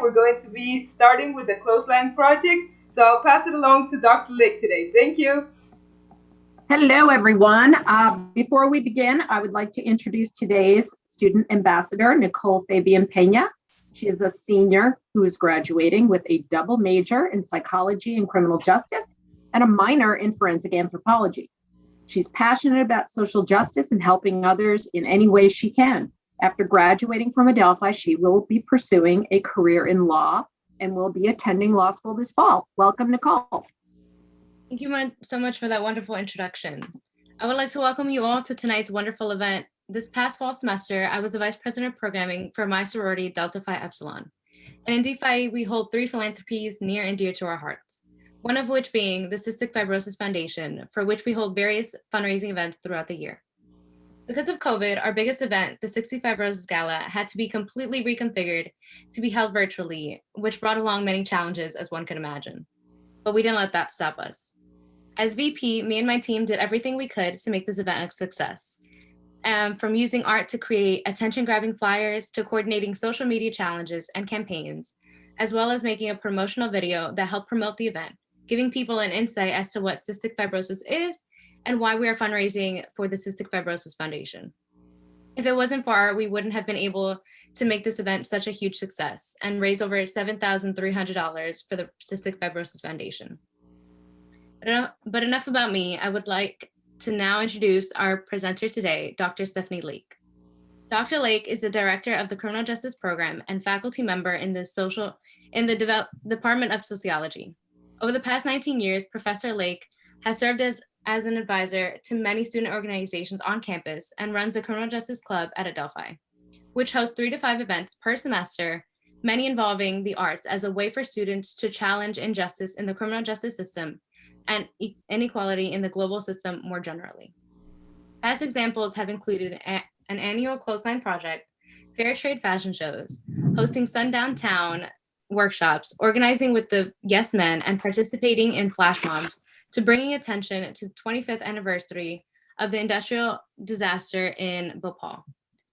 we're going to be starting with the Clothesline Project. So I'll pass it along to Dr. Lick today. Thank you. Hello, everyone. Before we begin, I would like to introduce today's student ambassador, Nicole Fabian Pena. She is a senior who is graduating with a double major in psychology and criminal justice and a minor in forensic anthropology. She's passionate about social justice and helping others in any way she can. After graduating from Adelphi, she will be pursuing a career in law and will be attending law school this fall. Welcome, Nicole. Thank you so much for that wonderful introduction. I would like to welcome you all to tonight's wonderful event. This past fall semester, I was the Vice President of Programming for my sorority, Delta Phi Epsilon. And in DeFi, we hold 3 philanthropies near and dear to our hearts, one of which being the Cystic Fibrosis Foundation, for which we hold various fundraising events throughout the year. Because of COVID, our biggest event, the 60 Fibrosis Gala, had to be completely reconfigured to be held virtually, which brought along many challenges, as one could imagine. But we didn't let that stop us. As VP, me and my team did everything we could to make this event a success. From using art to create attention-grabbing flyers to coordinating social media challenges and campaigns, as well as making a promotional video that helped promote the event, giving people an insight as to what cystic fibrosis is and why we are fundraising for the Cystic Fibrosis Foundation. If it wasn't for art, we wouldn't have been able to make this event such a huge success and raise over $7,300 for the Cystic Fibrosis Foundation. But enough about me. I would like to now introduce our presenter today, Dr. Stephanie Lake. Dr. Lake is the director of the Criminal Justice Program and faculty member in the Department of Sociology. Over the past 19 years, Professor Lake has served as an advisor to many student organizations on campus and runs the Criminal Justice Club at Adelphi, which hosts 3 to 5 events per semester, many involving the arts as a way for students to challenge injustice in the criminal justice system and inequality in the global system more generally. Past examples have included an annual Clothesline Project, fair trade fashion shows, hosting Sundown Town workshops, organizing with the Yes Men, and participating in flash mobs to bringing attention to the 25th anniversary of the industrial disaster in Bhopal,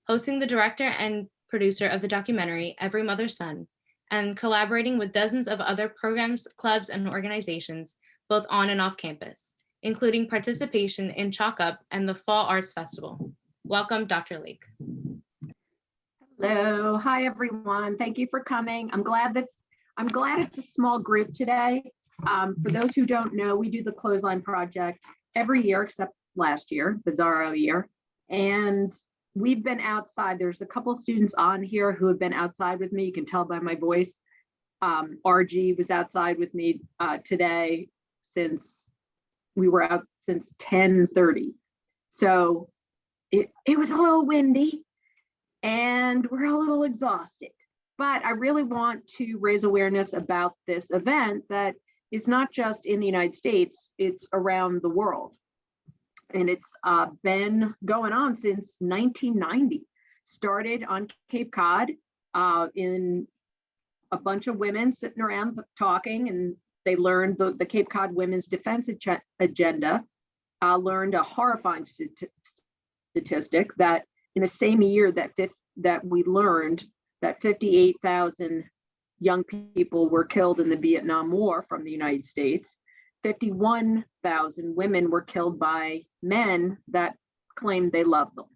hosting the director and producer of the documentary Every Mother's Son, and collaborating with dozens of other programs, clubs, and organizations, both on and off campus, including participation in Chalk Up and the Fall Arts Festival. Welcome, Dr. Lake. Hello, hi everyone. Thank you for coming. I'm glad it's a small group today. For those who don't know, we do the Clothesline Project every year except last year, bizarro year. And we've been outside. There's a couple students on here who have been outside with me. You can tell by my voice. RG was outside with me today since we were out since 10:30. So it was a little windy and we're a little exhausted. But I really want to raise awareness about this event that is not just in the United States, it's around the world. And it's been going on since 1990. Started on Cape Cod in a bunch of women sitting around talking, and they learned the Cape Cod Women's Defense Agenda, learned a horrifying statistic that in the same year that we learned that 58,000 young people were killed in the Vietnam War from the United States, 51,000 women were killed by men that claimed they loved them.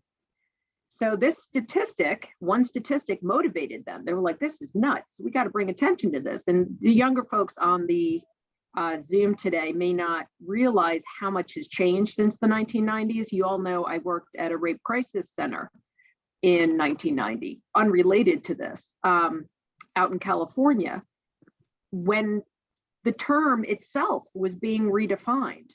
So this statistic, one statistic motivated them. They were like, this is nuts. We got to bring attention to this. And the younger folks on the Zoom today may not realize how much has changed since the 1990s. You all know I worked at a rape crisis center in 1990, unrelated to this, out in California, when the term itself was being redefined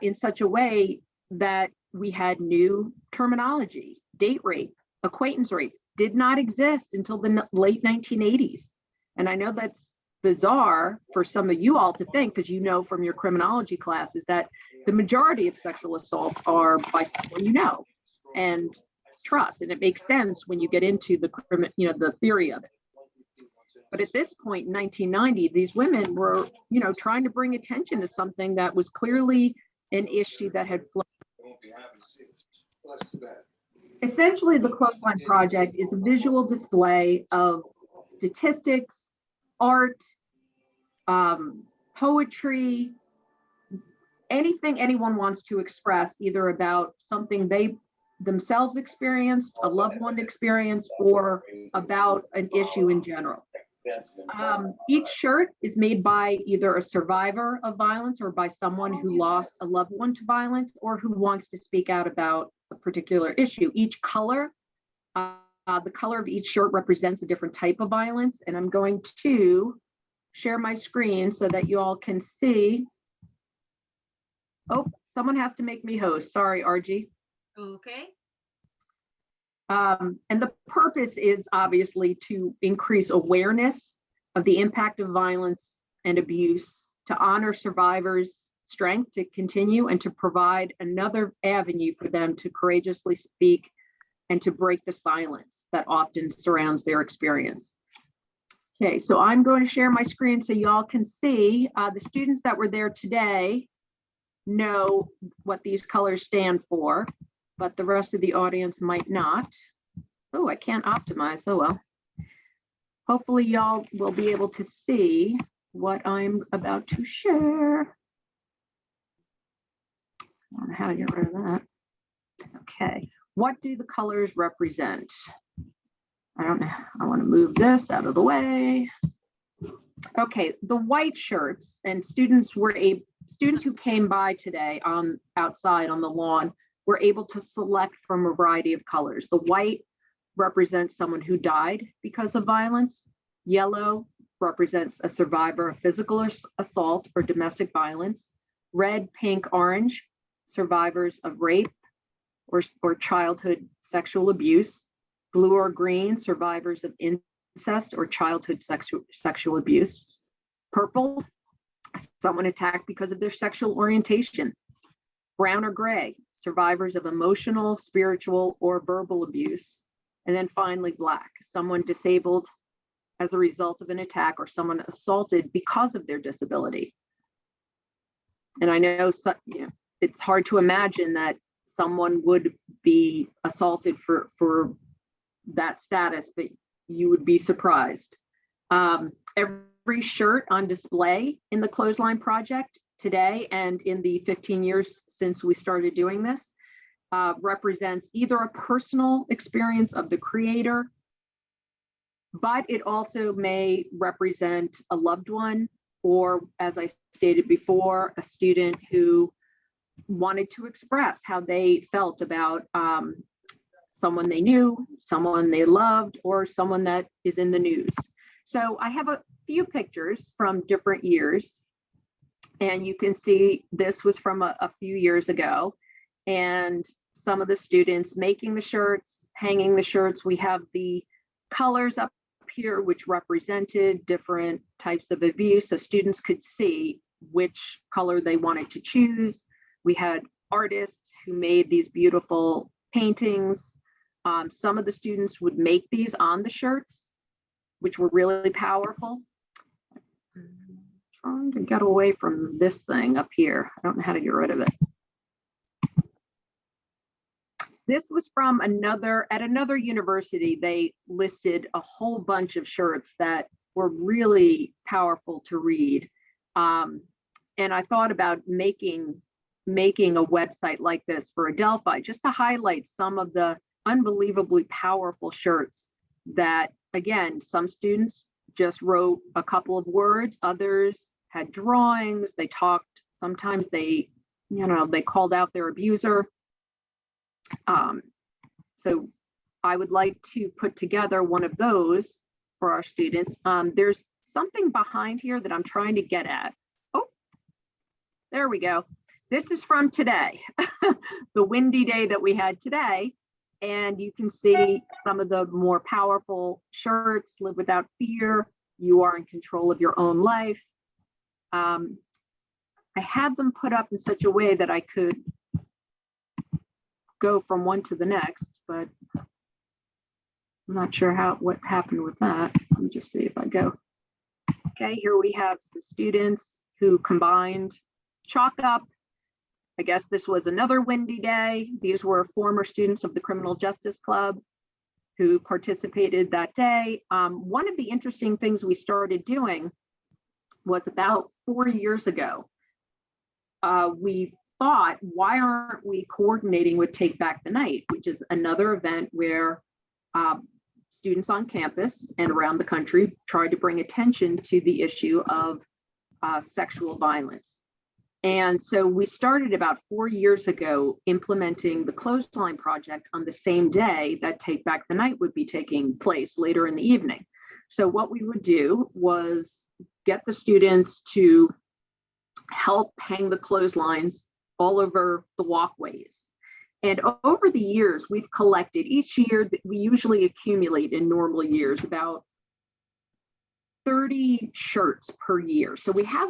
in such a way that we had new terminology. Date rape, acquaintance rape did not exist until the late 1980s. And I know that's bizarre for some of you all to think, because you know from your criminology classes that the majority of sexual assaults are by someone you know and trust. And it makes sense when you get into the theory of it. But at this point in 1990, these women were, trying to bring attention to something that was clearly an issue that had flown. Essentially, the Clothesline Project is a visual display of statistics, art, poetry, anything anyone wants to express, either about something they themselves experienced, a loved one experienced, or about an issue in general. Each shirt is made by either a survivor of violence or by someone who lost a loved one to violence or who wants to speak out about a particular issue. Each color, the color of each shirt represents a different type of violence. And I'm going to share my screen so that you all can see. Oh, someone has to make me host. Sorry, RG. Okay. And the purpose is obviously to increase awareness of the impact of violence and abuse, to honor survivors' strength to continue, and to provide another avenue for them to courageously speak and to break the silence that often surrounds their experience. Okay, so I'm going to share my screen so y'all can see. The students that were there today know what these colors stand for, but the rest of the audience might not. Oh, I can't optimize. Oh, well. Hopefully y'all will be able to see what I'm about to share. I don't know how to get rid of that. Okay, what do the colors represent? I don't know. I want to move this out of the way. Okay, the white shirts, and students who came by today outside on the lawn were able to select from a variety of colors. The white represents someone who died because of violence. Yellow represents a survivor of physical assault or domestic violence. Red, pink, orange, survivors of rape or childhood sexual abuse. Blue or green, survivors of incest or childhood sexual abuse. Purple, someone attacked because of their sexual orientation. Brown or gray, survivors of emotional, spiritual, or verbal abuse. And then finally, black, someone disabled as a result of an attack or someone assaulted because of their disability. And I know, it's hard to imagine that someone would be assaulted for that status, but you would be surprised. Every shirt on display in the Clothesline Project today and in the 15 years since we started doing this represents either a personal experience of the creator, but it also may represent a loved one, or as I stated before, a student who wanted to express how they felt about someone they knew, someone they loved, or someone that is in the news. So I have a few pictures from different years, and you can see this was from a few years ago, and some of the students making the shirts, hanging the shirts. We have the colors up here, which represented different types of abuse, so students could see which color they wanted to choose. We had artists who made these beautiful paintings. Some of the students would make these on the shirts, which were really powerful. I'm trying to get away from this thing up here. I don't know how to get rid of it. This was from at another university. They listed a whole bunch of shirts that were really powerful to read. And I thought about making a website like this for Adelphi, just to highlight some of the unbelievably powerful shirts that, again, some students just wrote a couple of words, others had drawings, they talked, sometimes they called out their abuser. So I would like to put together one of those for our students. There's something behind here that I'm trying to get at. Oh, there we go. This is from today, the windy day that we had today. And you can see some of the more powerful shirts: live without fear, you are in control of your own life. I had them put up in such a way that I could go from one to the next, but I'm not sure what happened with that. Let me just see if I go. Okay, here we have some students who combined chalk up. I guess this was another windy day. These were former students of the Criminal Justice Club. who participated that day. One of the interesting things we started doing was about 4 years ago. We thought, why aren't we coordinating with Take Back the Night, which is another event where students on campus and around the country try to bring attention to the issue of sexual violence. And so we started about 4 years ago implementing the Clothesline Project on the same day that Take Back the Night would be taking place later in the evening. So what we would do was get the students to help hang the clotheslines all over the walkways. And over the years, we've collected, each year, we usually accumulate in normal years about 30 shirts per year. So we have,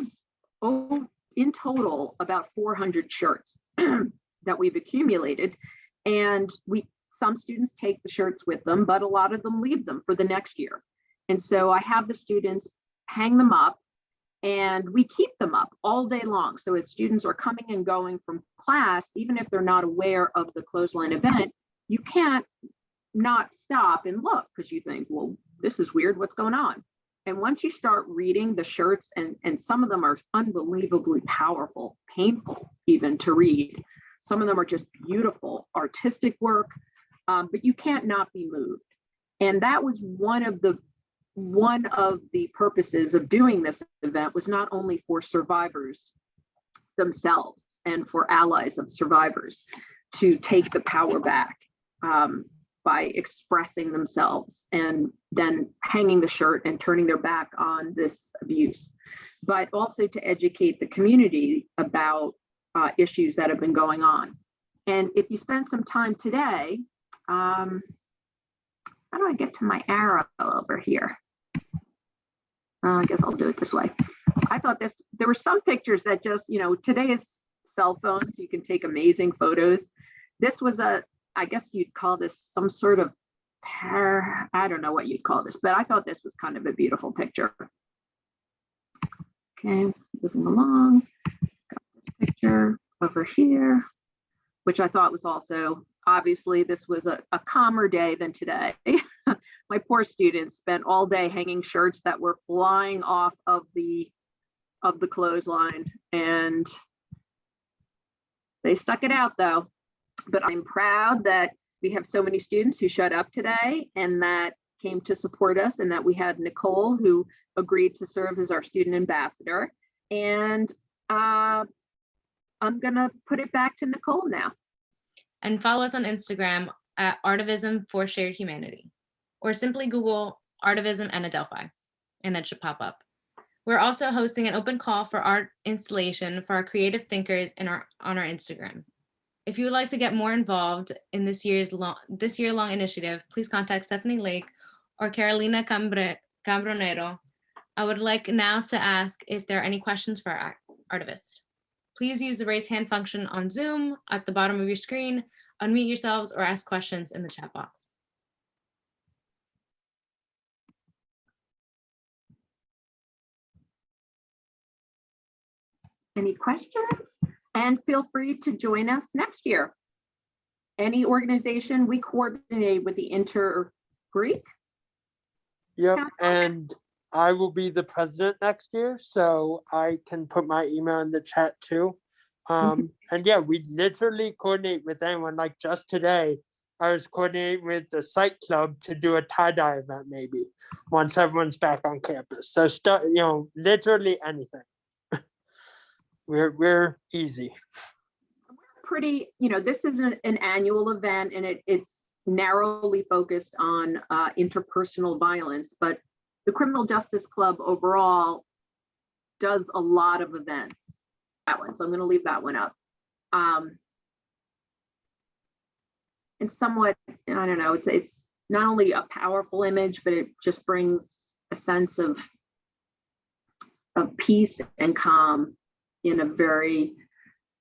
in total, about 400 shirts that we've accumulated. And some students take the shirts with them, but a lot of them leave them for the next year. And so I have the students hang them up, and we keep them up all day long. So as students are coming and going from class, even if they're not aware of the clothesline event, you can't not stop and look, because you think, well, this is weird, what's going on? And once you start reading the shirts, and some of them are unbelievably powerful, painful even to read. Some of them are just beautiful, artistic work, but you can't not be moved. And that was one of the purposes of doing this event, was not only for survivors themselves and for allies of survivors to take the power back by expressing themselves and then hanging the shirt and turning their back on this abuse, but also to educate the community about issues that have been going on. And if you spend some time today, how do I get to my arrow over here? I guess I'll do it this way. I thought there were some pictures that just, today is cell phones, you can take amazing photos. This was I guess you'd call this some sort of I don't know what you'd call this, but I thought this was kind of a beautiful picture. Okay, moving along. Got this picture over here, which I thought was also, obviously this was a calmer day than today. My poor students spent all day hanging shirts that were flying off of the clothesline, and they stuck it out though. But I'm proud that we have so many students who showed up today and that came to support us, and that we had Nicole, who agreed to serve as our student ambassador. And I'm gonna put it back to Nicole now. And follow us on Instagram at Artivism for Shared Humanity, or simply Google Artivism and Adelphi, and it should pop up. We're also hosting an open call for art installation for our creative thinkers on our Instagram. If you would like to get more involved in this year-long initiative, please contact Stephanie Lake or Carolina Cambronero. I would like now to ask if there are any questions for our artivist. Please use the raise hand function on Zoom at the bottom of your screen, unmute yourselves, or ask questions in the chat box. Any questions? And feel free to join us next year. Any organization, we coordinate with the Inter-Greek. Yep, Council. and I will be the president next year, so I can put my email in the chat too. And yeah, we literally coordinate with anyone. Like just today, I was coordinating with the site club to do a tie-dye event maybe once everyone's back on campus. So literally anything. We're easy. We're pretty, this is an annual event, and it's narrowly focused on interpersonal violence, but the Criminal Justice Club overall does a lot of events. That one, so I'm going to leave that one up. And somewhat, I don't know, it's not only a powerful image, but it just brings a sense of peace and calm in a very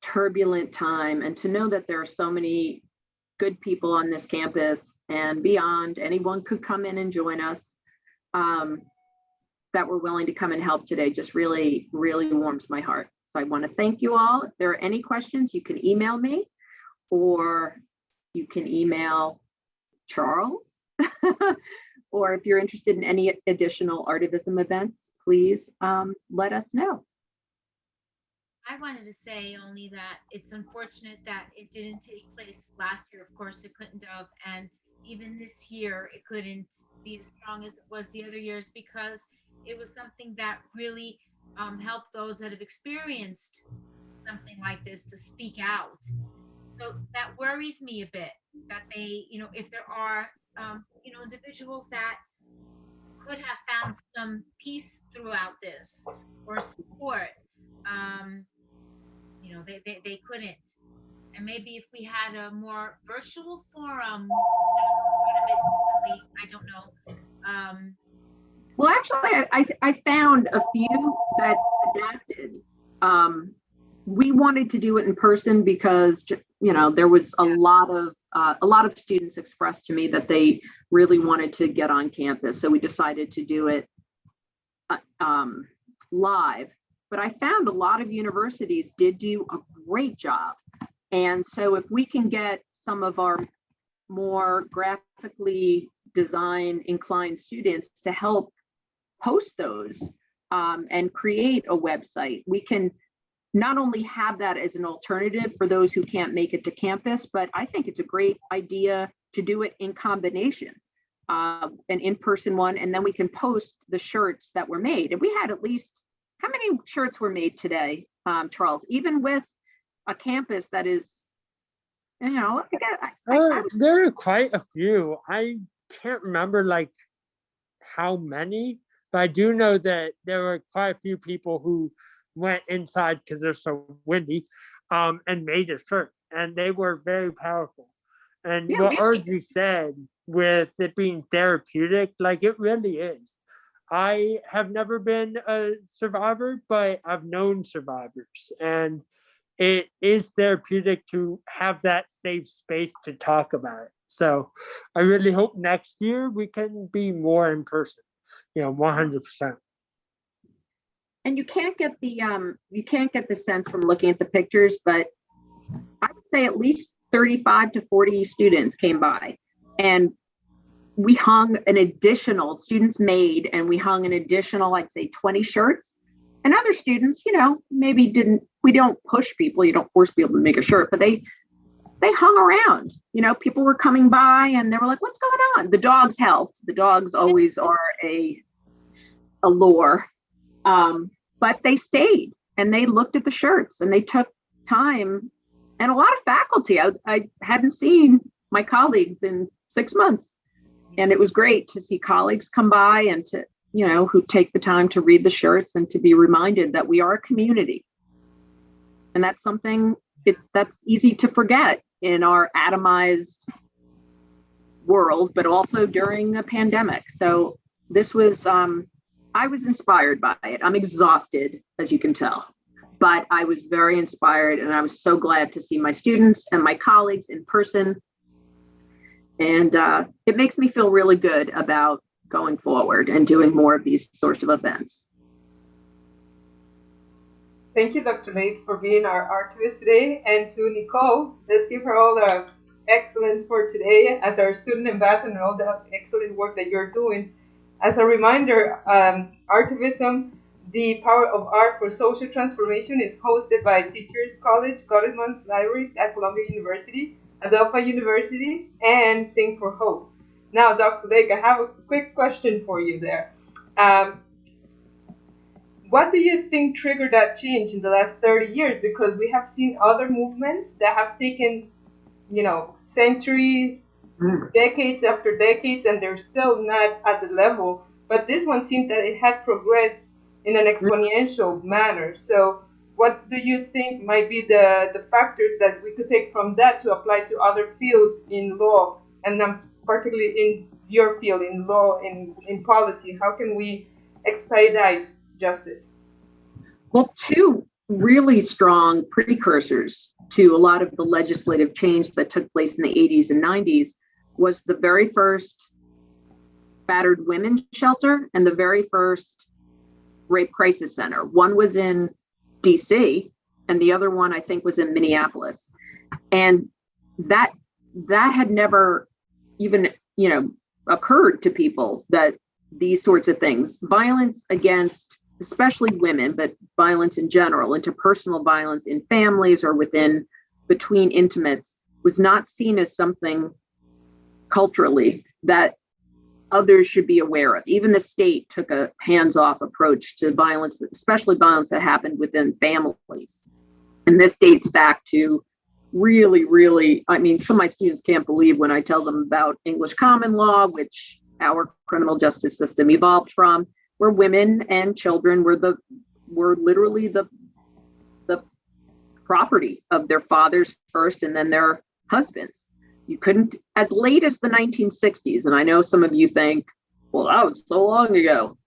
turbulent time. And to know that there are so many good people on this campus and beyond, anyone could come in and join us, that were willing to come and help today, just really, really warms my heart. So I want to thank you all. If there are any questions, you can email me, or you can email Charles or if you're interested in any additional Artivism events, please let us know. I wanted to say only that it's unfortunate that it didn't take place last year. Of course, it couldn't have, and even this year, it couldn't be as strong as it was the other years because it was something that really helped those that have experienced something like this to speak out. So that worries me a bit that they, if there are, individuals that could have found some peace throughout this or support, they couldn't. And maybe if we had a more virtual forum, I don't know. Well, actually, I found a few that adapted. We wanted to do it in person because, there was a lot of students expressed to me that they really wanted to get on campus. So we decided to do it live. But I found a lot of universities did do a great job. And so if we can get some of our more graphically design inclined students to help post those and create a website, we can not only have that as an alternative for those who can't make it to campus, but I think it's a great idea to do it in combination, an in-person one, and then we can post the shirts that were made. And we had at least, how many shirts were made today, Charles? Even with a campus that is, there are quite a few. I can't remember how many, but I do know that there were quite a few people who went inside because they're so windy, and made a shirt, and they were very powerful. And what RG said with it being therapeutic, it really is. I have never been a survivor, but I've known survivors, and it is therapeutic to have that safe space to talk about it. So I really hope next year we can be more in person, 100%. And you can't get the sense from looking at the pictures, but I would say at least 35 to 40 students came by, and we hung an additional, students made, and we hung an additional, I'd say 20 shirts. And other students, maybe we don't push people, you don't force people to make a shirt, but they hung around. People were coming by and they were like, what's going on? The dogs helped. The dogs always are a lure. But they stayed and they looked at the shirts and they took time, and a lot of faculty. I hadn't seen my colleagues in 6 months, and it was great to see colleagues come by and to, who take the time to read the shirts and to be reminded that we are a community. And that's something that's easy to forget in our atomized world, but also during a pandemic. So this was, I was inspired by it. I'm exhausted, as you can tell, but I was very inspired, and I was so glad to see my students and my colleagues in person. And it makes me feel really good about going forward and doing more of these sorts of events. Thank you, Dr. Nate, for being our artivist today. And to Nicole, let's give her all the excellent for today as our student ambassador and all the excellent work that you're doing. As a reminder, Artivism, the Power of Art for Social Transformation, is hosted by Teachers College, Gottesman's Library at Columbia University, Adelphi University, and Sing for Hope. Now, Dr. Lake, I have a quick question for you there. What do you think triggered that change in the last 30 years? Because we have seen other movements that have taken, centuries, decades after decades, and they're still not at the level. But this one seemed that it had progressed in an exponential manner. So what do you think might be the factors that we could take from that to apply to other fields in law, and particularly in your field, in law, in policy? How can we expedite justice? Well, two really strong precursors to a lot of the legislative change that took place in the 80s and 90s was the very first battered women's shelter and the very first rape crisis center. One was in DC and the other one I think was in Minneapolis. And that had never even, occurred to people that these sorts of things, violence against especially women, but violence in general, interpersonal violence in families or between intimates, was not seen as something culturally that others should be aware of. Even the state took a hands-off approach to violence, especially violence that happened within families. And this dates back to really, I mean, some of my students can't believe when I tell them about English common law, which our criminal justice system evolved from, where women and children were literally the property of their fathers first and then their husbands. You couldn't, as late as the 1960s, and I know some of you think, well, that was so long ago.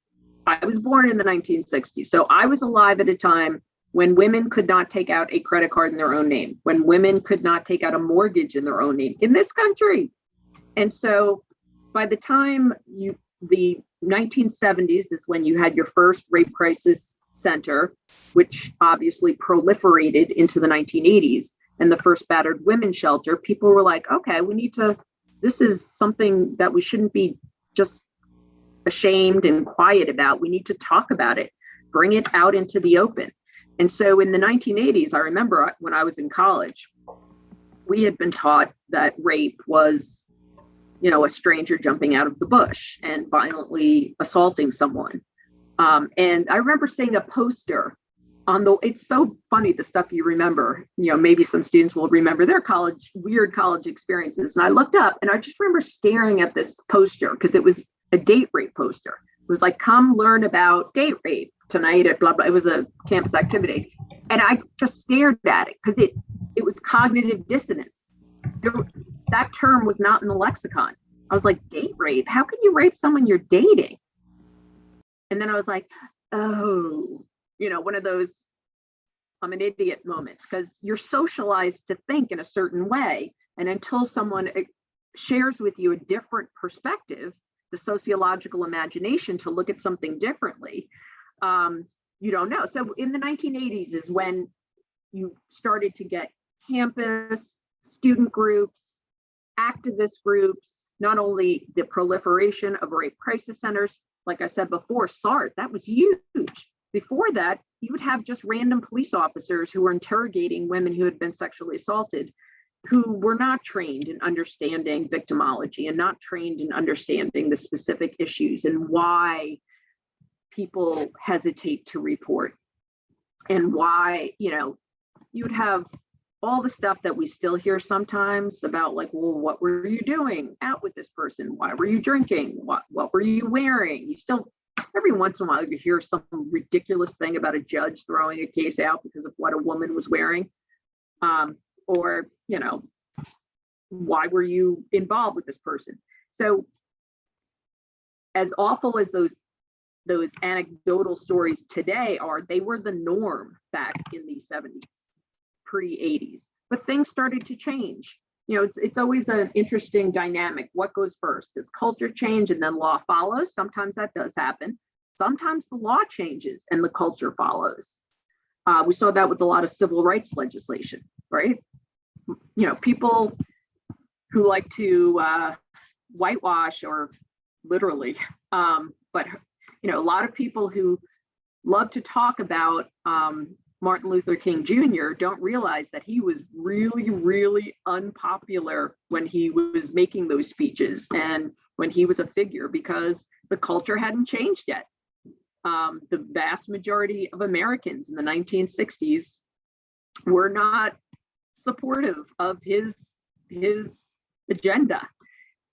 I was born in the 1960s, so I was alive at a time when women could not take out a credit card in their own name, when women could not take out a mortgage in their own name in this country. And so by the time the 1970s is when you had your first rape crisis center, which obviously proliferated into the 1980s, and the first battered women shelter, people were like, okay, this is something that we shouldn't be just ashamed and quiet about. We need to talk about it, bring it out into the open. And so in the 1980s, I remember when I was in college, we had been taught that rape was, a stranger jumping out of the bush and violently assaulting someone. And I remember seeing a poster it's so funny, the stuff you remember, maybe some students will remember their weird college experiences. And I looked up and I just remember staring at this poster because it was a date rape poster. It was like, come learn about date rape tonight at blah, blah. It was a campus activity. And I just stared at it because it was cognitive dissonance. That term was not in the lexicon. I was like, date rape? How can you rape someone you're dating? And then I was like, oh, one of those I'm an idiot moments, because you're socialized to think in a certain way. And until someone shares with you a different perspective, the sociological imagination to look at something differently, you don't know. So in the 1980s is when you started to get campus, student groups, activist groups, not only the proliferation of rape crisis centers, like I said before, SART, that was huge. Before that, you would have just random police officers who were interrogating women who had been sexually assaulted, who were not trained in understanding victimology and not trained in understanding the specific issues and why people hesitate to report, and why, you would have all the stuff that we still hear sometimes about, like, well, what were you doing out with this person? Why were you drinking? What were you wearing? You still, every once in a while, you hear some ridiculous thing about a judge throwing a case out because of what a woman was wearing. Or, why were you involved with this person? So as awful as those anecdotal stories today are, they were the norm back in the 70s, pre-80s. But things started to change. It's always an interesting dynamic. What goes first? Does culture change and then law follows? Sometimes that does happen. Sometimes the law changes and the culture follows. We saw that with a lot of civil rights legislation, right? People who like to whitewash, or literally, but a lot of people who love to talk about Martin Luther King Jr. don't realize that he was really, really unpopular when he was making those speeches and when he was a figure, because the culture hadn't changed yet. The vast majority of Americans in the 1960s were not supportive of his agenda.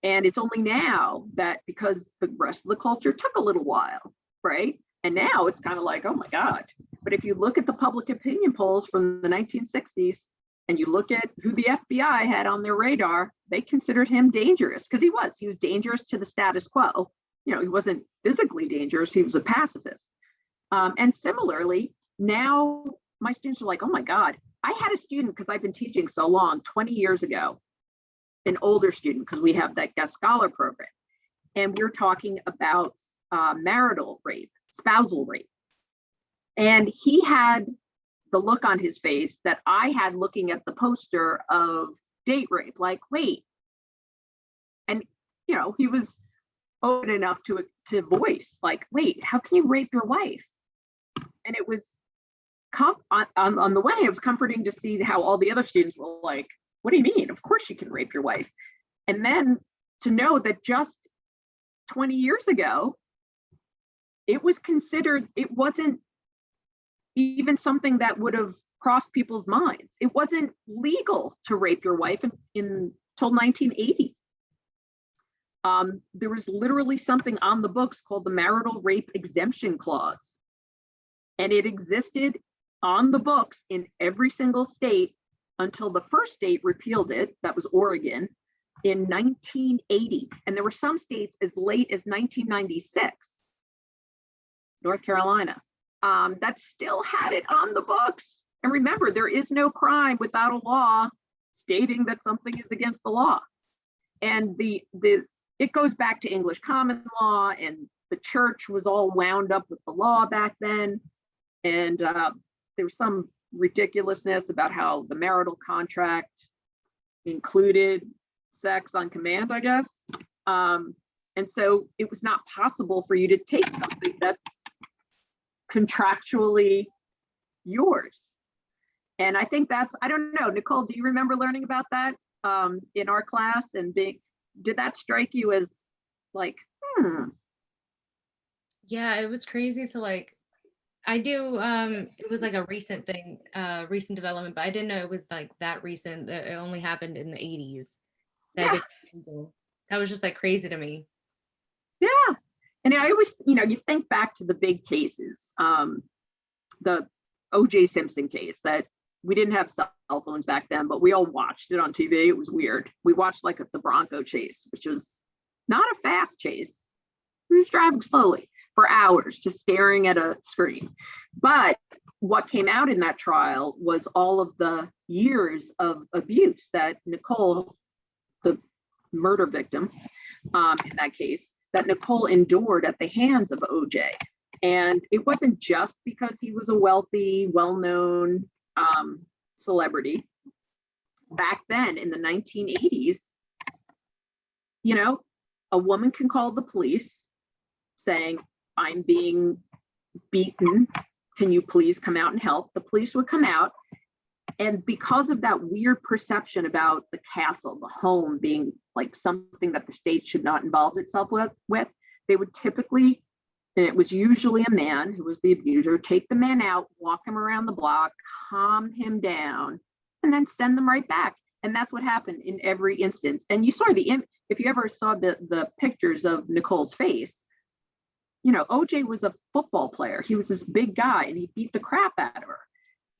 And it's only now that, because the rest of the culture took a little while, right? And now it's kind of like, oh my God. But if you look at the public opinion polls from the 1960s and you look at who the FBI had on their radar, they considered him dangerous, because he was dangerous to the status quo. He wasn't physically dangerous, he was a pacifist. And similarly, now my students are like, oh my God, I had a student, because I've been teaching so long, 20 years ago, an older student, because we have that guest scholar program. And we're talking about marital rape, spousal rape. And he had the look on his face that I had looking at the poster of date rape, like, wait. And, he was open enough to voice, like, wait, how can you rape your wife? And it was on the way, it was comforting to see how all the other students were like, what do you mean? Of course you can rape your wife. And then to know that just 20 years ago, it was considered, it wasn't even something that would have crossed people's minds. It wasn't legal to rape your wife until 1980. There was literally something on the books called the Marital Rape Exemption Clause. And it existed on the books in every single state until the first state repealed it, that was Oregon, in 1980. And there were some states as late as 1996, North Carolina, that still had it on the books. And remember, there is no crime without a law stating that something is against the law. And it goes back to English common law, and the church was all wound up with the law back then. And there was some ridiculousness about how the marital contract included sex on command, I guess. And so it was not possible for you to take something that's contractually yours. And I think that's, I don't know, Nicole, do you remember learning about that in our class? And did that strike you as like, Yeah, it was crazy to like, I do, it was like a recent thing, recent development, but I didn't know it was like that recent. That it only happened in the 80s. That that was just like crazy to me. Yeah. And I always, you think back to the big cases, the OJ Simpson case, that we didn't have cell phones back then, but we all watched it on TV. It was weird. We watched like the Bronco chase, which was not a fast chase. We was driving slowly for hours, just staring at a screen. But what came out in that trial was all of the years of abuse that Nicole, the murder victim in that case, that Nicole endured at the hands of OJ. And it wasn't just because he was a wealthy, well-known celebrity. Back then in the 1980s, a woman can call the police saying, I'm being beaten. Can you please come out and help? The police would come out. And because of that weird perception about the castle, the home being like something that the state should not involve itself with, they would typically, and it was usually a man who was the abuser, take the man out, walk him around the block, calm him down, and then send them right back. And that's what happened in every instance. And you saw if you ever saw the pictures of Nicole's face, OJ was a football player. He was this big guy and he beat the crap out of her.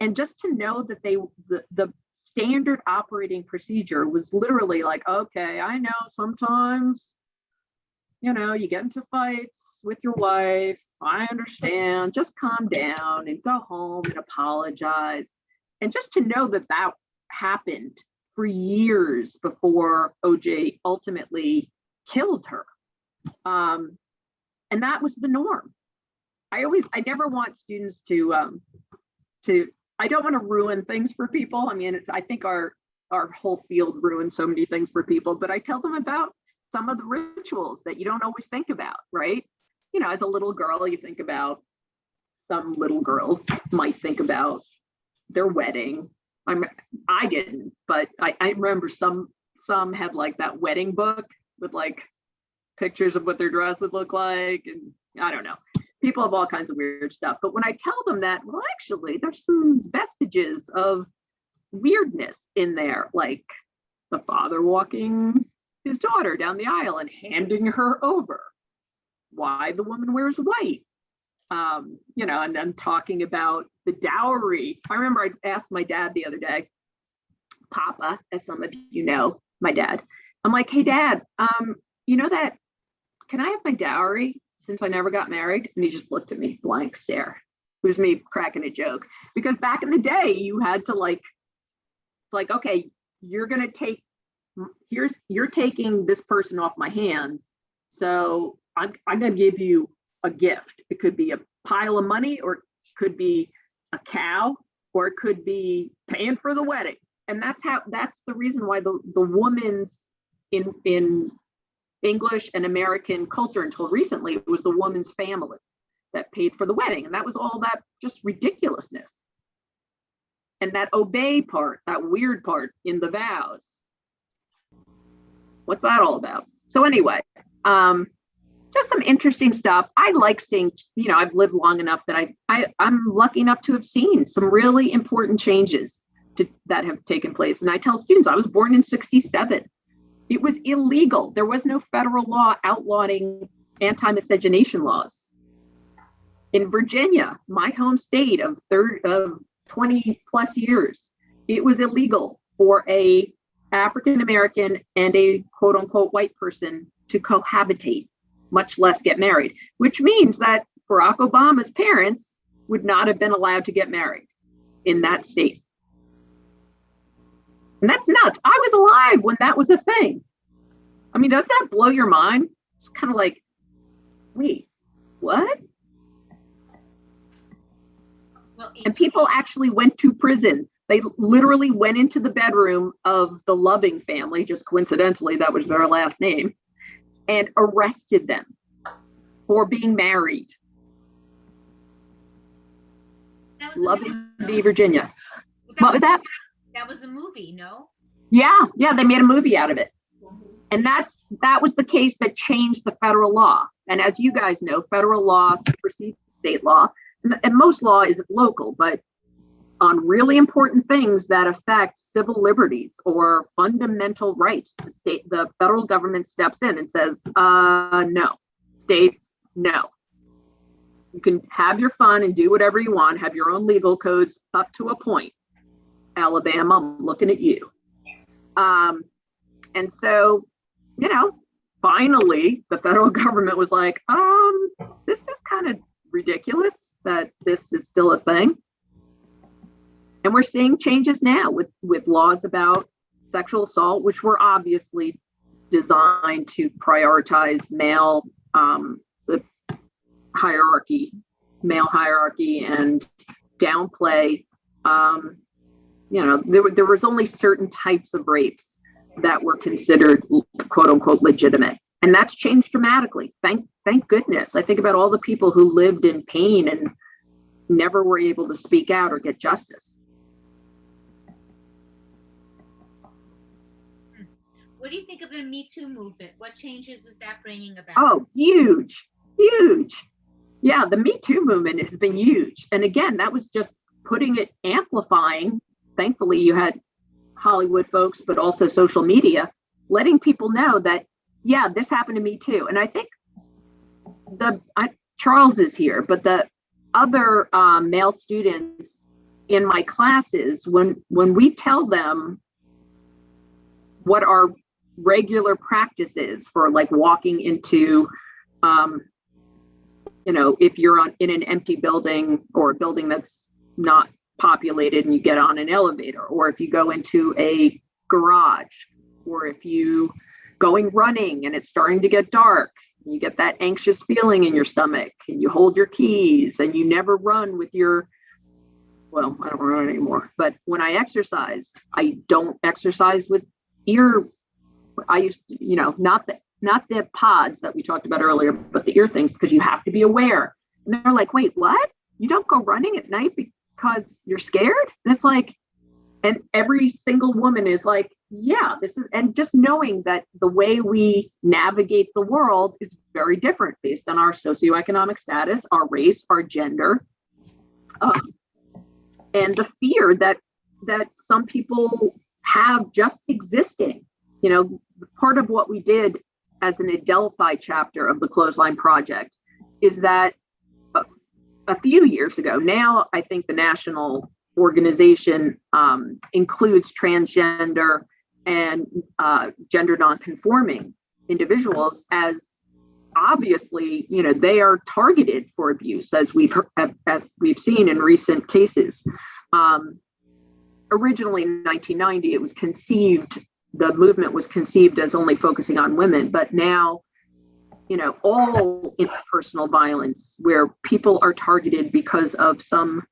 And just to know that the standard operating procedure was literally like, okay, I know sometimes, you get into fights with your wife. I understand. Just calm down and go home and apologize. And just to know that that happened for years before OJ ultimately killed her. And that was the norm. I never want students to I don't want to ruin things for people. I mean, I think our whole field ruins so many things for people, but I tell them about some of the rituals that you don't always think about, right? As a little girl, you think about, some little girls might think about their wedding. I didn't, but I remember some had like that wedding book with like pictures of what their dress would look like. And I don't know. People have all kinds of weird stuff. But when I tell them that, well, actually, there's some vestiges of weirdness in there, like the father walking his daughter down the aisle and handing her over. Why the woman wears white. And then talking about the dowry. I remember I asked my dad the other day, Papa, as some of you know, my dad. I'm like, hey, Dad, that, can I have my dowry since I never got married? And he just looked at me, blank stare. It was me cracking a joke. Because back in the day, you had to it's like, okay, you're taking this person off my hands. So I'm going to give you a gift. It could be a pile of money, or it could be a cow, or it could be paying for the wedding. And that's the reason why the woman's in English and American culture until recently. It was the woman's family that paid for the wedding. And that was all that just ridiculousess. And that obey part, that weird part in the vows. What's that all about? So anyway, just some interesting stuff. I like seeing, I've lived long enough that I'm lucky enough to have seen some really important changes that have taken place. And I tell students, I was born in 1967. It was illegal. There was no federal law outlawing anti-miscegenation laws. In Virginia, my home state of 20 plus years, it was illegal for a African American and a quote unquote white person to cohabitate, much less get married, which means that Barack Obama's parents would not have been allowed to get married in that state. And that's nuts. I was alive when that was a thing. I mean, does that blow your mind? It's kind of like, wait, what? Well, And people actually went to prison. They literally went into the bedroom of the Loving family, just coincidentally, that was their last name, and arrested them for being married. that was a Loving v. Virginia. movie. What was that? That was a movie, no? Yeah, they made a movie out of it. And that was the case that changed the federal law. And as you guys know, federal law supersedes state law. And most law is local, but on really important things that affect civil liberties or fundamental rights, the federal government steps in and says, no. States, no. You can have your fun and do whatever you want, have your own legal codes up to a point. Alabama, I'm looking at you. And so, finally, the federal government was like, this is kind of ridiculous that this is still a thing. And we're seeing changes now with laws about sexual assault, which were obviously designed to prioritize the hierarchy, male hierarchy, and downplay. There was only certain types of rapes that were considered quote unquote legitimate. And that's changed dramatically. Thank goodness. I think about all the people who lived in pain and never were able to speak out or get justice. What do you think of the Me Too movement? What changes is that bringing about? Oh, huge. Yeah, the Me Too movement has been huge. And again, that was just amplifying. Thankfully, you had Hollywood folks, but also social media, letting people know that, yeah, this happened to me too. And I think Charles is here, but the other male students in my classes, when we tell them what our regular practice is for like walking into, if you're in an empty building or a building that's not populated and you get on an elevator, or if you go into a garage, or if you going running and it's starting to get dark, and you get that anxious feeling in your stomach and you hold your keys and you never run with I don't run anymore, but when I exercised, I don't exercise with I used to, not the pods that we talked about earlier, but the ear things, because you have to be aware. And they're like, wait, what? You don't go running at night because you're scared? And it's like, and every single woman is like, yeah, and just knowing that the way we navigate the world is very different based on our socioeconomic status, our race, our gender, and the fear that some people have just existing. Part of what we did as an Adelphi chapter of the Clothesline Project is that a few years ago, now I think the national organization includes transgender and gender nonconforming individuals as obviously, they are targeted for abuse, as we've seen in recent cases. Originally in 1990, the movement was conceived as only focusing on women, but now, all interpersonal violence where people are targeted because of some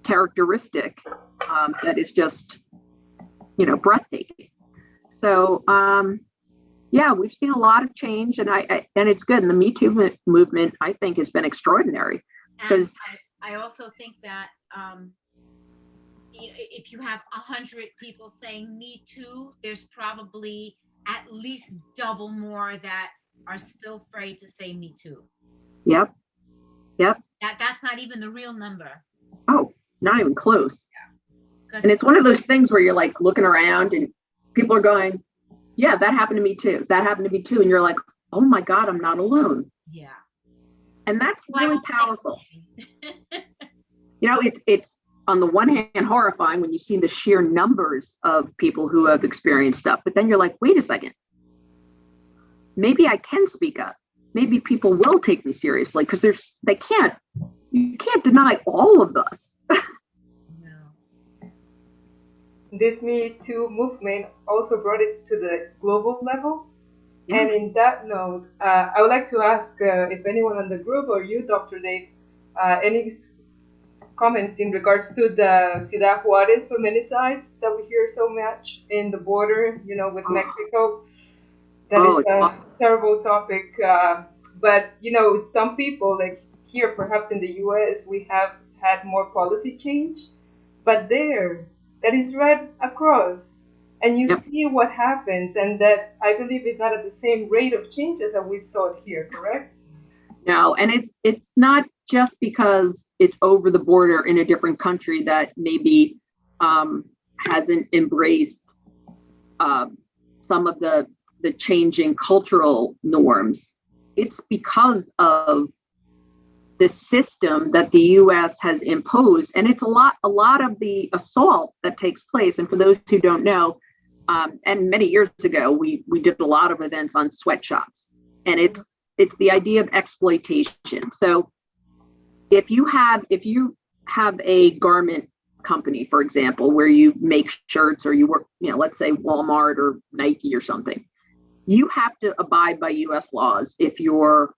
characteristic that is just, breathtaking. So Yeah, we've seen a lot of change, and and it's good. And the Me Too movement, I think, has been extraordinary And because I also think that if you have 100 people saying me too, there's probably at least double more that are still afraid to say me too. yep, yep. That's not even the real number. Oh, not even close. And 'Cause it's one of those things where you're like looking around and people are going, yeah, that happened to me too. That happened to me too. And you're like, oh my God, I'm not alone. yeah. And that's Well, really powerful. You know, it's on the one hand horrifying when you see the sheer numbers of people who have experienced stuff, but then you're like, wait a second, maybe I can speak up. Maybe people will take me seriously because you can't deny all of us. No. This Me Too movement also brought it to the global level. Yeah. And in that note, I would like to ask if anyone on the group or you, Dr. Dave, any comments in regards to the Ciudad Juarez feminicides that we hear so much in the border, with Mexico. That is a terrible topic. But, some people, like here, perhaps in the US, we have had more policy change. But there, that is right across. And you Yep. see what happens. And that, I believe, is not at the same rate of changes that we saw it here, correct? No, and it's not just because it's over the border in a different country that maybe hasn't embraced some of the changing cultural norms. It's because of the system that the U.S. has imposed, and it's a lot of the assault that takes place. And for those who don't know, and many years ago, we did a lot of events on sweatshops, and it's the idea of exploitation. So if you have a garment company, for example, where you make shirts or you work, let's say Walmart or Nike or something, you have to abide by US laws if your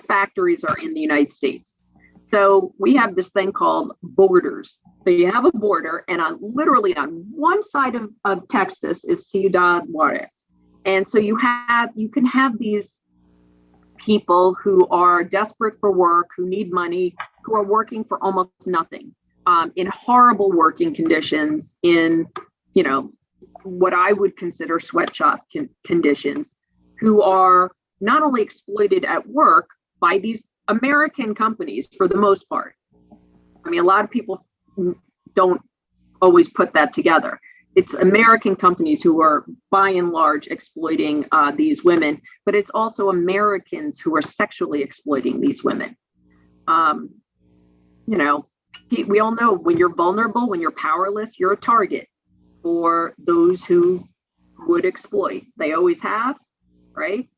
factories are in the United States. So we have this thing called borders. So you have a border, and literally on one side of Texas is Ciudad Juarez. And so you can have these people who are desperate for work, who need money, who are working for almost nothing, in horrible working conditions, in what I would consider sweatshop conditions, who are not only exploited at work by these American companies for the most part. I mean, a lot of people don't always put that together. It's American companies who are by and large exploiting these women, but it's also Americans who are sexually exploiting these women. We all know when you're vulnerable, when you're powerless, you're a target for those who would exploit. They always have, right?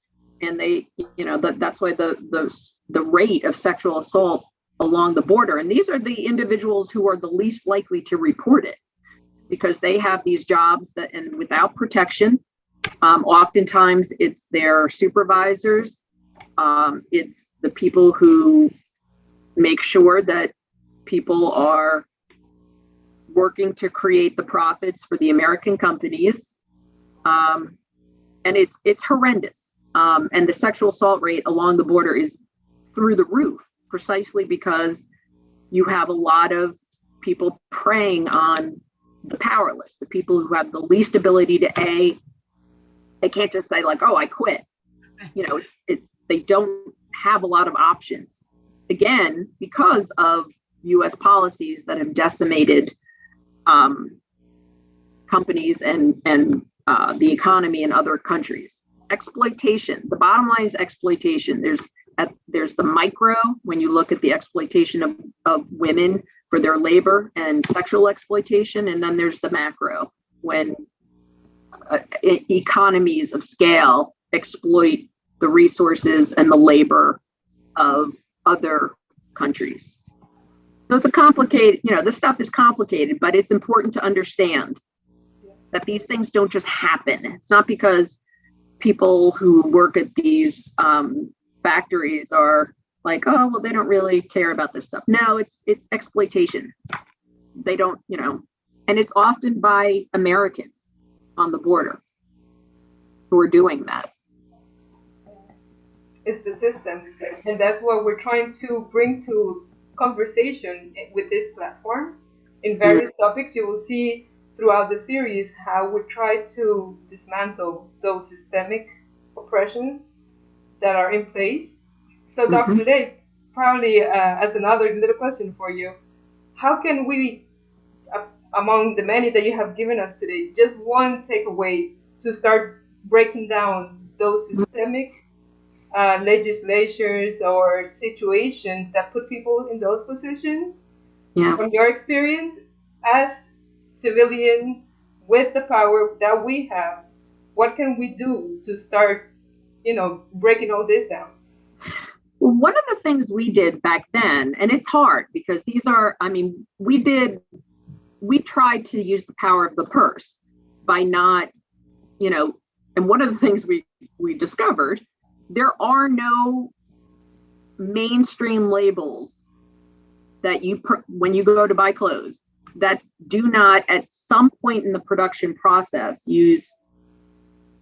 And that's why the rate of sexual assault along the border, and these are the individuals who are the least likely to report it, because they have these jobs and without protection. Oftentimes it's their supervisors, it's the people who make sure that people are working to create the profits for the American companies, and it's horrendous. And the sexual assault rate along the border is through the roof, precisely because you have a lot of people preying on the powerless, the people who have the least ability to they can't just say like, oh, I quit. They don't have a lot of options. Again, because of US policies that have decimated companies and the economy in other countries. Exploitation. The bottom line is exploitation. There's the micro, when you look at the exploitation of women for their labor and sexual exploitation, and then there's the macro, when economies of scale exploit the resources and the labor of other countries. So it's a complicated, this stuff is complicated, but it's important to understand that these things don't just happen. It's not because people who work at these factories are like, oh, well, they don't really care about this stuff. No, it's exploitation. They don't, and it's often by Americans on the border. who are doing that. It's the systems, and that's what we're trying to bring to conversation with this platform. In various topics, you will see throughout the series how we try to dismantle those systemic oppressions that are in place. So, Dr. Dave, probably as another little question for you, how can we, among the many that you have given us today, just one takeaway to start breaking down those systemic legislatures or situations that put people in those positions? Yeah. From your experience as civilians with the power that we have, what can we do to start, breaking all this down? Well, one of the things we did back then, and it's hard because these are, I mean, we tried to use the power of the purse by not, and one of the things we discovered, there are no mainstream labels that when you go to buy clothes, that do not at some point in the production process use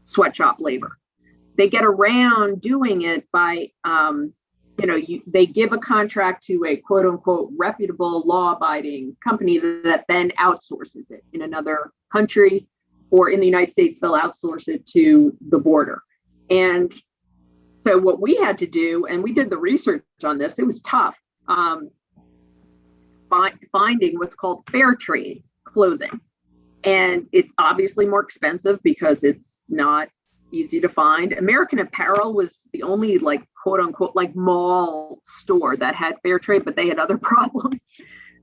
sweatshop labor. They get around doing it by, they give a contract to a quote unquote reputable law abiding company that then outsources it in another country, or in the United States, they'll outsource it to the border. And so what we had to do, and we did the research on this, it was tough, finding what's called fair trade clothing. And it's obviously more expensive because it's not easy to find. American Apparel was the only quote unquote mall store that had fair trade, but they had other problems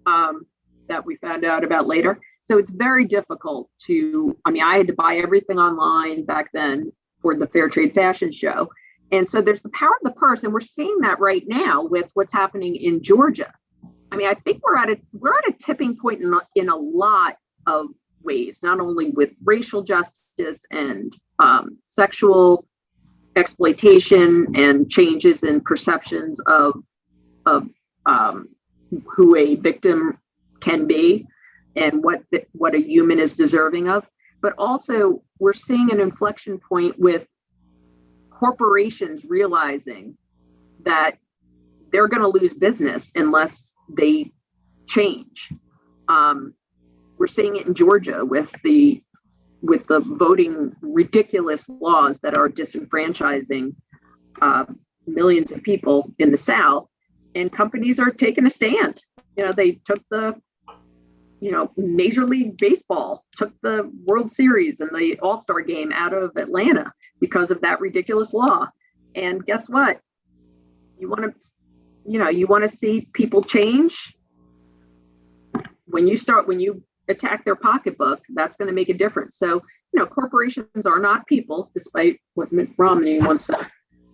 that we found out about later. So it's very difficult I had to buy everything online back then for the Fair Trade Fashion Show. And so there's the power of the purse, and we're seeing that right now with what's happening in Georgia. I think we're at a tipping point in a lot of ways, not only with racial justice and sexual exploitation and changes in perceptions of who a victim can be and what a human is deserving of. But also we're seeing an inflection point with corporations realizing that they're going to lose business unless they change. We're seeing it in Georgia with the voting ridiculous laws that are disenfranchising millions of people in the South, and companies are taking a stand. They took the Major League Baseball took the World Series and the All-Star game out of Atlanta because of that ridiculous law. And guess what? You want to see people change. When you attack their pocketbook, that's going to make a difference. So, corporations are not people, despite what Mitt Romney once said.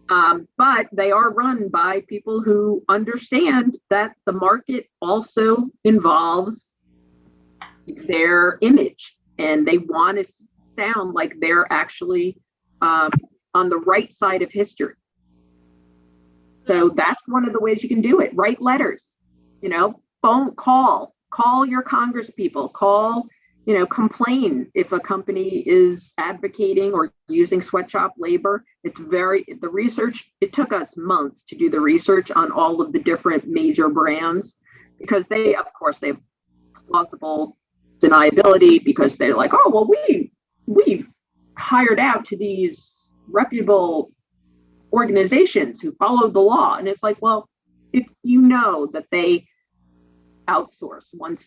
But they are run by people who understand that the market also involves their image, and they want to sound like they're actually on the right side of history. So that's one of the ways you can do it. Write letters, call your Congress people, complain if a company is advocating or using sweatshop labor. It took us months to do the research on all of the different major brands, because they have plausible deniability, because they're like, oh, well, we hired out to these reputable organizations who followed the law. And it's like, well, if you know that they outsource, once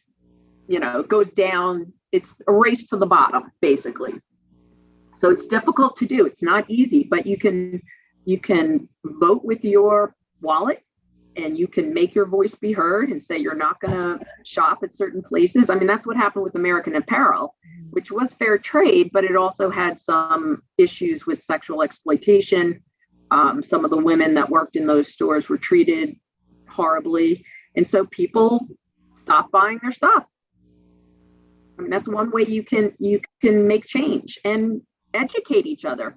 it goes down, it's a race to the bottom, basically. So it's difficult to do. It's not easy, but you can vote with your wallet, and you can make your voice be heard and say you're not going to shop at certain places. That's what happened with American Apparel, which was fair trade, but it also had some issues with sexual exploitation. Some of the women that worked in those stores were treated horribly. And so people stopped buying their stuff. That's one way you can make change and educate each other.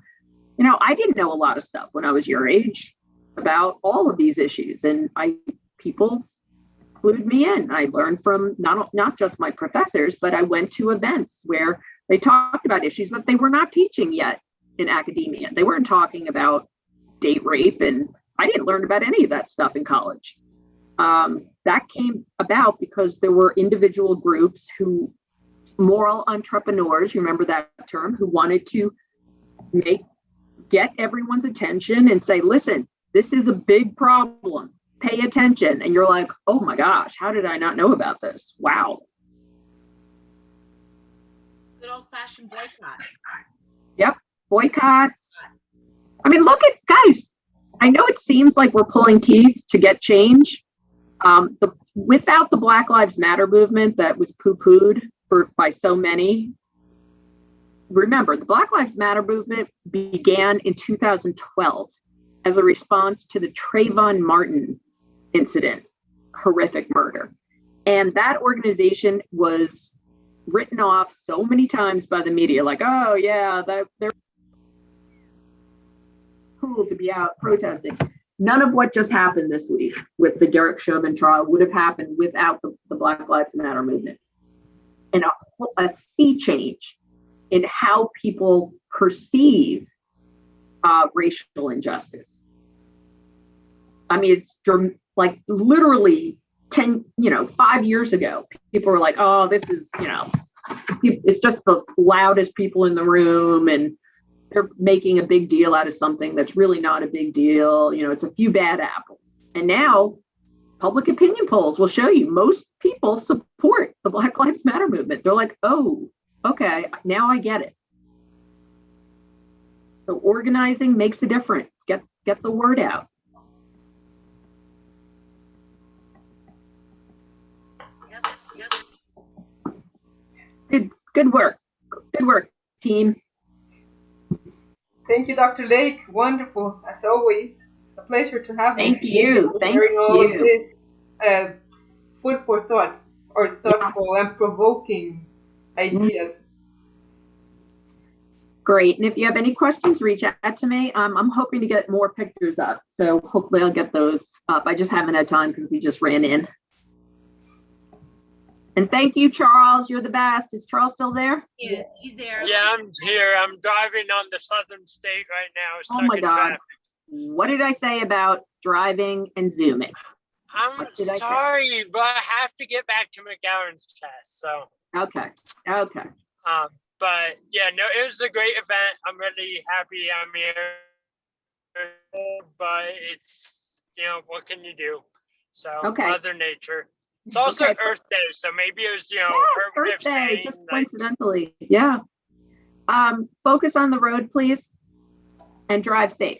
I didn't know a lot of stuff when I was your age about all of these issues, and people clued me in. I learned from not just my professors, but I went to events where they talked about issues that they were not teaching yet in academia. They weren't talking about date rape, and I didn't learn about any of that stuff in college. That came about because there were individual groups who, moral entrepreneurs, you remember that term, who wanted to get everyone's attention and say, listen, this is a big problem. Pay attention. And you're like, oh my gosh, how did I not know about this? Wow. Good old fashioned boycott. Yep. Boycotts. I mean, look at guys. I know it seems like we're pulling teeth to get change. Without the Black Lives Matter movement that was poo-pooed by so many. Remember, the Black Lives Matter movement began in 2012 as a response to the Trayvon Martin incident, horrific murder. And that organization was written off so many times by the media, like, oh yeah, they're cool to be out protesting. None of what just happened this week with the Derek Chauvin trial would have happened without the Black Lives Matter movement. And a sea change in how people perceive racial injustice. I mean, it's like literally 5 years ago, people were like, oh, this is, it's just the loudest people in the room, and they're making a big deal out of something that's really not a big deal. It's a few bad apples. And now public opinion polls will show you most people support the Black Lives Matter movement. They're like, oh, okay, now I get it. So organizing makes a difference. Get the word out. Good work. Good work, team. Thank you, Dr. Lake. Wonderful, as always. A pleasure to have you. Thank you. Thank sharing all of you. this food for thought, or thoughtful and provoking ideas. Great. And if you have any questions, reach out to me. I'm hoping to get more pictures up. So hopefully I'll get those up. I just haven't had time because we just ran in. And thank you, Charles. You're the best. Is Charles still there? Yeah, he's there. Yeah, I'm here. I'm driving on the southern state right now. Oh my in God. traffic. What did I say about driving and Zooming? I'm sorry, but I have to get back to McGowan's test. So. Okay. But yeah, no, it was a great event. I'm really happy I'm here. But it's, what can you do? So Mother Nature. It's also Earth Day, so maybe it was, Earth Day, just coincidentally. Yeah. Focus on the road, please, and drive safe.